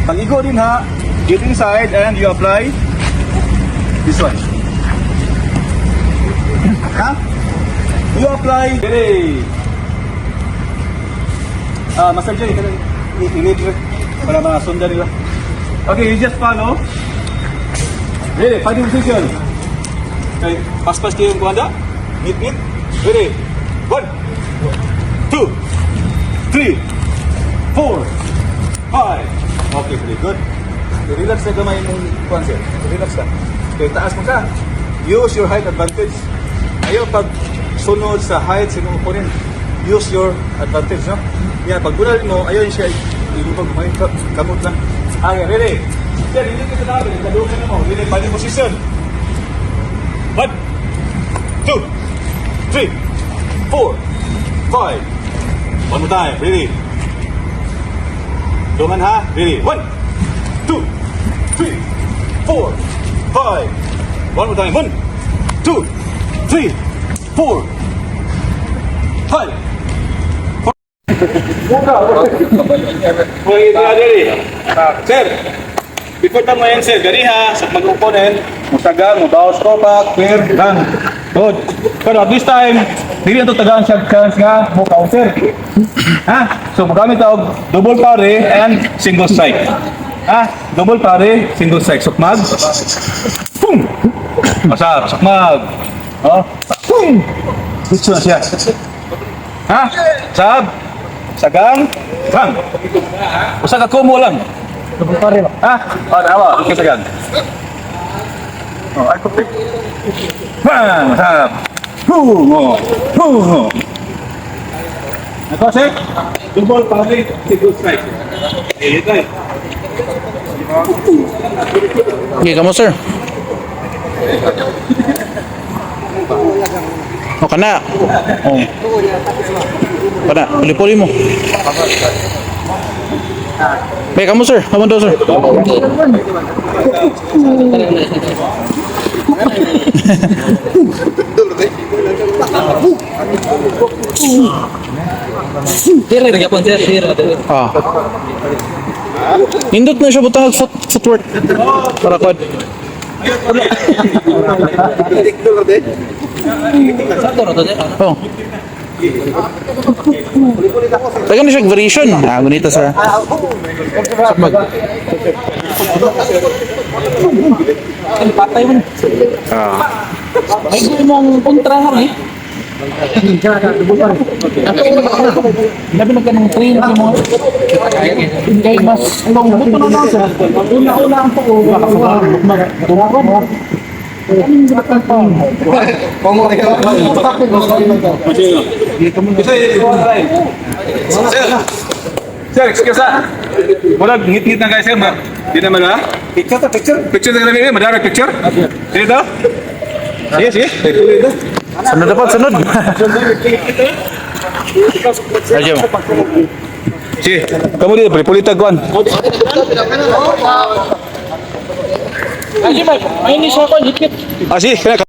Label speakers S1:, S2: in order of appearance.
S1: Pag-igo din ha, get inside and you apply this one. Ha? You apply, ready. Massage yun, init para masundan nila. Okay, you just follow. Ready, fighting position. Okay, pas-pas kayo yung kuhanda. Meet. Ready. 1, 2, 3, 4, 5. Okay, pretty good. Relax na gamay yung kuhan, sir. Relax na. Okay, taas mo ka. Use your height advantage. Ayaw pag sunod sa height sa mga opponent. Use your advantage, no? Yan, pag bunal mo, ayaw siya. Ilubag mo, kamot lang. Okay, ready? Sir, hindi kita namin. Ikalukan na mo. Ready, fighting position. 1, 2, 3, 4, 5. One more time. Ready? Dungan ha? Ready? 1, 2, 3, 4, 5. One more time. 1, 2, 3, 4, 5. Sir, before tamo yan sir, gani ha, sa mag-opponent, musagang, mubawas ko pa, clear, lang. Good. Pero at this time, hindi na ito tagaan siya chance nga, mo counter. Ha? So, magamit ako double pare and single strike. Ha? Double pare, single strike. Sukmag. Boom! Masarap, sukmag. Oh. Boom! Gusto na siya. Ha? Sab. Sagang. Bang. Usa ka kumo lang. Double pare lang. Ha? Oh, nawa. Okay, sagang. Oh, ay ko. Bang! Masarap. Boom! Boom! Ako, sir? Double pare, single strike. Ito eh.
S2: Okay, kamu sir? O kana? Oh. Kana, puli-puli mo. Baik, kamu sir? Kamu daw sir? Ah. Indot na siya butang footwork para kod. Oh. Tagan na siya variation. Ah, ganito sir.
S3: Patay mo. May gumong kontra nga eh. Labi na ka ng train mo. Hindi mas long. Buto na lang sir. Una-una ang po. Dumago mo.
S1: Sir, excuse na. Murag ngit-ngit na guys, sir. Di naman ha? Picture. Picture na kami, madara picture. Dito? Sige.
S2: Sunod dapat, sunod. Ayo.
S1: Sige, kamu dito, pulita kuan.
S3: Ay, may ini siya ko hikit.
S1: Sige,